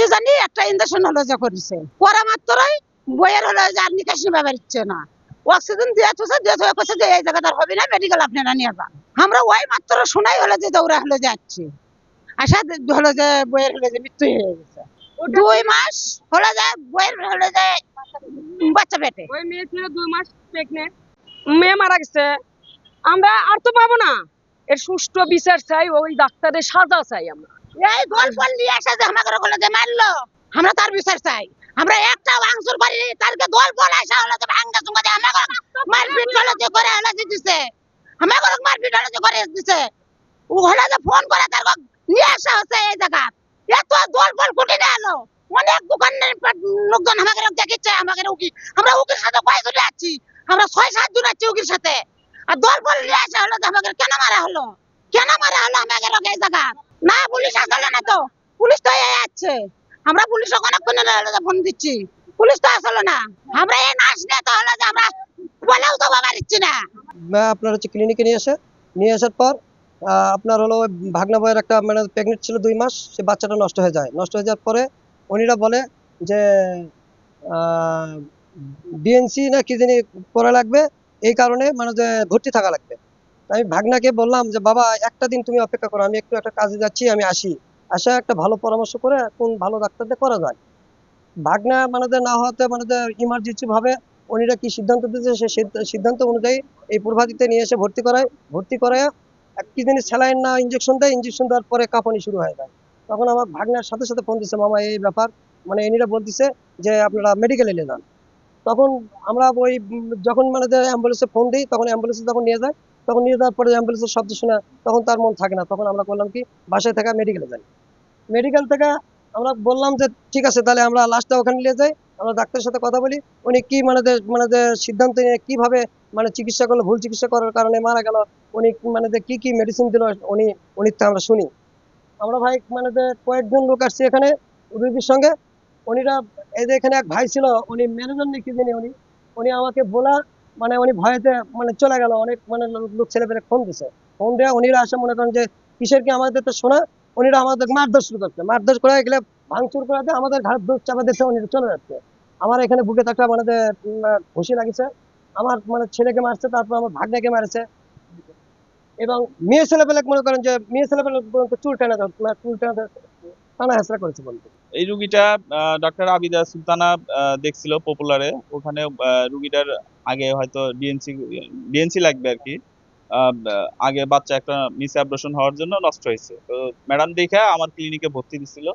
কি জানি একটা ইঞ্জেকশন হলো যে করেছে পরে মাত্রই বইয়ের হলো যে আর নিকাশি ব্যাপার ইচ্ছে না অক্সিজেন দিয়ে কইছে যে এই জায়গাটা হবে না মেডিকেল আপনারা নিয়ে যান আমরা ওই মাত্র শোনাই হলো যে দৌড়া হলো যাচ্ছি আশা হলো যে বইয়ের হলো যে মৃত্যু হয়ে গেছে 2 মাস হলো যে বইয়ের হলো যে বাচ্চা পেটে ওই মেয়ে ছিল 2 মাস প্রেগনেন্ট, মেয়ে মারা গেছে। আমরা আর তো পাবো না, এর সুষ্ঠু বিচার চাই, ওই ডাক্তারের সাজা চাই। আমরা এই গল্প নিয়ে আসা যে আমাকে হলো যে মারলো আমরা তার বিচার চাই আমরা একটা ভাঙচুর করি তারকে দল বল আসা হলো যে ভাঙ্গা চুঙ্গা দিয়ে আমাকে মারপিট হলো যে করে হলো যে দিছে আমাকে মারপিট হলো যে করে দিছে ও হলো যে ফোন করে তার নিয়ে আসা হচ্ছে এই জায়গা এত দল বল কুটি না এলো অনেক দোকানের লোকজন আমাকে দেখেছে আমাকে উকি আমরা উকির সাথে কয়েকজন আছি আমরা 6-7 জন আছি উকির সাথে আর দল বল নিয়ে আসা হলো যে আমাকে কেন মারা হলো আমাকে এই জায়গা না পুলিশ আসলে না তো পুলিশ তো এই আছে আমরা পুলিশ অনেকক্ষণ ফোন দিচ্ছি পুলিশ তো আসলে না আমরা এই নাচ নিয়ে তো হলো যে আমরা বলেও তো বাবা দিচ্ছি না আপনার হচ্ছে ক্লিনিকে নিয়ে আসার পর আপনার হলো ভাগনা বয়ের একটা মানে প্রেগনেন্ট ছিল 2 মাস, সে বাচ্চাটা নষ্ট হয়ে যাওয়ার পরে উনিরা বলে যে ডিএনসি না কি জানি করা লাগবে, এই কারণে মানে যে ভর্তি থাকা লাগবে। আমি ভাগনাকে বললাম যে বাবা একটা দিন তুমি অপেক্ষা করো, আমি একটু একটা কাজে যাচ্ছি, আমি আসা একটা ভালো পরামর্শ করে কোন ভালো ডাক্তারদের করা যায়। ভাগনা মানে না হতে মানে ইমার্জেন্সি ভাবে উনিরা কি সিদ্ধান্ত দিয়েছে সে সিদ্ধান্ত অনুযায়ী এই প্রভাতিতে নিয়ে এসে ভর্তি করায় কি জানি স্যালাইন না ইঞ্জেকশন দেওয়ার পরে কাঁপানি শুরু হয়ে যায়। তখন আমার ভাগনার সাথে সাথে ফোন দিচ্ছে, মামা এই ব্যাপার, মানে এনিরা বলতেছে যে আপনারা মেডিকেলে নিয়ে যান। তখন আমরা ওই যখন মানে অ্যাম্বুলেন্সে ফোন দিই, তখন অ্যাম্বুলেন্সে যখন নিয়ে যায়, তখন নিয়ে যাওয়ার পরে অ্যাম্বুলেন্সের শব্দ শুনে তখন তার মন থাকে না, তখন আমরা করলাম কি বাসায় থেকে মেডিকেলে যাই। মেডিকেল থেকে আমরা বললাম যে ঠিক আছে তাহলে আমরা লাস্টটা ওখানে নিয়ে যাই, আমরা ডাক্তারের সাথে কথা বলি, উনি কি মানে সিদ্ধান্ত নিয়ে কিভাবে মানে চিকিৎসা করলো, ভুল চিকিৎসা করার কারণে মারা গেল, উনি মানে কি মেডিসিন দিল উনি তো আমরা শুনি। আমরা ভাই মানে কয়েকজন লোক আসছি এখানে রোগীর সঙ্গে, উনিরা এই যে এখানে এক ভাই ছিল, উনি ম্যানেজার নেই কি জানি, উনি আমাকে বলা মানে উনি ভয়েতে মানে চলে গেল। অনেক মানে লোক ছেলেপেলে ফোন দেওয়া উনিরা আসে মনে করেন যে কিসের কি আমাদের তো শোনা, উনিরা আমাদের মারধর শুরু করছে, মারধর করে গেলে ভাঙচুর করে দিয়ে আমাদের ঘাট দুধ চাপা দিচ্ছে, উনি চলে যাচ্ছে। আমার এখানে বুকে একটা মানে ঘুষি লাগিছে, আমার মানে ছেলেকে মারছে, তারপর আমার ভাগ্নাকে মারছে, এবং মেয়ে ছেলেপেলে মনে করেন যে মেয়ে ছেলেপেলে চুল টানা হেঁচড়া করেছে বলতে। এই রুগীটা ডাক্তার আবিদা সুলতানা দেখছিল পপুলারে, ওখানে রুগীটার আগে হয়তো ডিএনসি লাগবে আর কি। আগে বাচ্চা একটা মিস অ্যাবর্শন হওয়ার জন্য নষ্ট হয়েছে, তো ম্যাডাম দেখে আমার ক্লিনিকে ভর্তি দিছিল।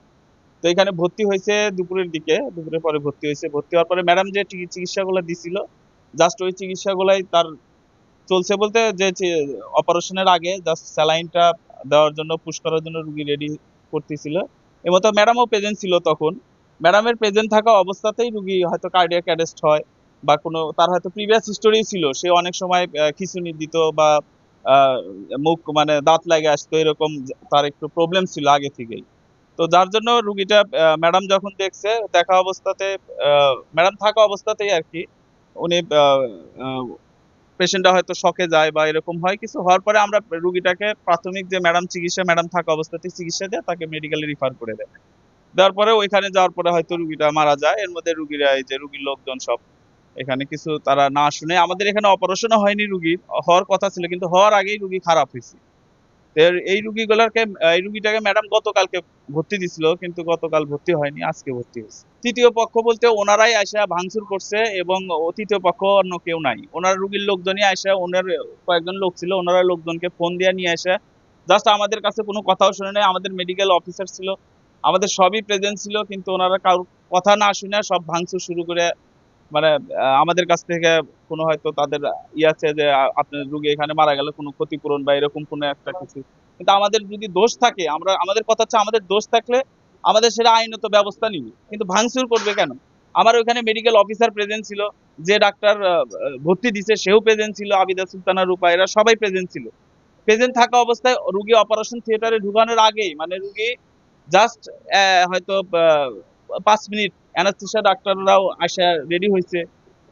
তো এখানে ভর্তি হয়েছে দুপুরের পরে ভর্তি হওয়ার পরে ম্যাডাম যে চিকিৎসাগুলো দিছিল, জাস্ট ওই চিকিৎসাগুলাই তার চলছে বলতে যে অপারেশনের আগে জাস্ট স্যালাইনটা দেওয়ার জন্য পুশ করার জন্য রুগী রেডি করতেছিল। এর মতো ম্যাডামও প্রেজেন্ট ছিল তখন। ম্যাডামের প্রেজেন্ট থাকা অবস্থাতেই রুগী হয়তো কার্ডিয়াক অ্যারেস্ট হয়, বা কোনো তার হয়তো প্রিভিয়াস হিস্টোরি ছিল, সে অনেক সময় খিঁচুনি দিত বা মুখ মানে দাঁত লাগে আসতো, এরকম তার একটু প্রবলেম ছিল আগে থেকেই। তো যার জন্য রুগীটা ম্যাডাম যখন ম্যাডাম থাকা অবস্থাতেই আর কি উনি পেশেন্টটা হয়তো শকে যায় বা এরকম হয়, কিছু হওয়ার পরে আমরা রুগীটাকে প্রাথমিক যে ম্যাডাম থাকা অবস্থাতে চিকিৎসা দিয়ে তাকে মেডিকেলে রিফার করে দেওয়ার পরে ওইখানে যাওয়ার পরে হয়তো রুগীটা মারা যায়। এর মধ্যে রুগীরা এই যে রুগীর লোকজন সব এখানে কিছু তারা না শুনে, আমাদের এখানে অপারেশনও হয়নি, রুগীর হওয়ার কথা ছিল কিন্তু হওয়ার আগেই রুগী খারাপ হয়েছে। এই রুগীটাকে ম্যাডাম গতকালকে ভর্তি দিছিল, কিন্তু গতকাল ভর্তি হয়নি, আজকে ভর্তি হয়েছে। তৃতীয় পক্ষ বলতে ওনারাই আসা ভাঙচুর করছে, এবং তৃতীয় পক্ষ অন্য কেউ নাই, ওনার রুগীর লোকজনই আসা, ওনার কয়েকজন লোক ছিল, ওনারা লোকজনকে ফোন দিয়ে নিয়ে আসা, জাস্ট আমাদের কাছে কোনো কথাও শুনে নাই। আমাদের মেডিকেল অফিসার ছিল, আমাদের সবই প্রেজেন্ট ছিল, কিন্তু ওনারা কারোর কথা না শুনে সব ভাঙচুর শুরু করে, মানে আমাদের কাছ থেকে কোনো হয়তো তাদের আছে যে আপনার রোগী এখানে মারা গেলে কোনো ক্ষতিপূরণ বা এরকম কোনো একটা কিছু। কিন্তু আমাদের যদি দোষ থাকে, আমাদের কথা হচ্ছে আমাদের দোষ থাকলে আমাদের সেটা আইনত ব্যবস্থা নিবে, কিন্তু ভাঙচুর করবে কেন? আমার ওখানে মেডিকেল অফিসার প্রেজেন্ট ছিল, যে ডাক্তার ভর্তি দিছে সেও প্রেজেন্ট ছিল, আবিদা সুলতানা রূপা এরা সবাই প্রেজেন্ট ছিল। প্রেজেন্ট থাকা অবস্থায় রুগী অপারেশন থিয়েটারে ঢুকানোর আগেই মানে রুগী জাস্ট হয়তো 5 মিনিট অ্যানাস্থেসিয়া ডাক্তাররাও আসা রেডি হয়েছে,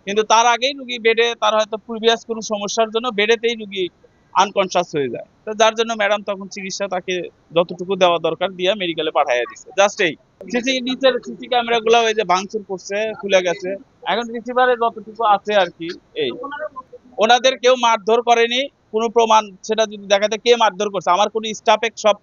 কিন্তু তার আগেই রুগী বেডে, তার হয়তো প্রিভিয়াস কোনো সমস্যার জন্য বেডেতেই রুগী আনকনশাস হয়ে যায়। তো যার জন্য ম্যাডাম তখন চিকিৎসা তাকে যতটুকু দেওয়া দরকার দিয়ে মেডিকেলে পাঠাইয়া দিচ্ছে, জাস্ট এই। নিচের সিসি ক্যামেরা গুলো ওই যে ভাঙচুর করছে, খুলে গেছে। এখন রিসিভারে যতটুকু আছে আর কি, এই ওনাদের কেউ মারধর করেনি, কোনো প্রমাণ সেটা যদি দেখাতে কে মারধর করছে, আমার কোনো স্টাফে সব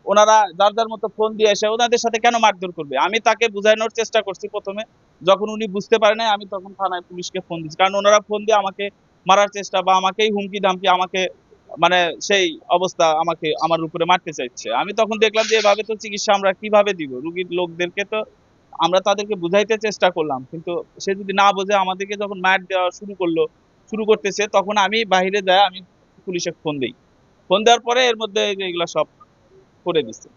ওনারা যার যার মতো ফোন দিয়ে এসে ওনাদের সাথে কেন মারধর করবে। আমি তাকে বুঝানোর চেষ্টা করছি প্রথমে, যখন উনি বুঝতে পারে নাই আমি তখন থানায় পুলিশকে ফোন দিচ্ছি, কারণ ওনারা ফোন দিয়ে আমাকে মারার চেষ্টা বা আমাকেই হুমকি ধামকি, আমাকে মানে সেই অবস্থা, আমাকে আমার উপরে মারতে চাইছে। আমি তখন দেখলাম যে এভাবে তো চিকিৎসা আমরা কিভাবে দিব, রুগীর লোকদেরকে তো আমরা তাদেরকে বুঝাইতে চেষ্টা করলাম, কিন্তু সে যদি না বোঝে আমাদেরকে যখন মার দেওয়া শুরু করতেছে, তখন আমি বাইরে যাই, আমি পুলিশে ফোন দিই। ফোন দেওয়ার পরে এর মধ্যে এগুলা সব করে দিচ্ছে।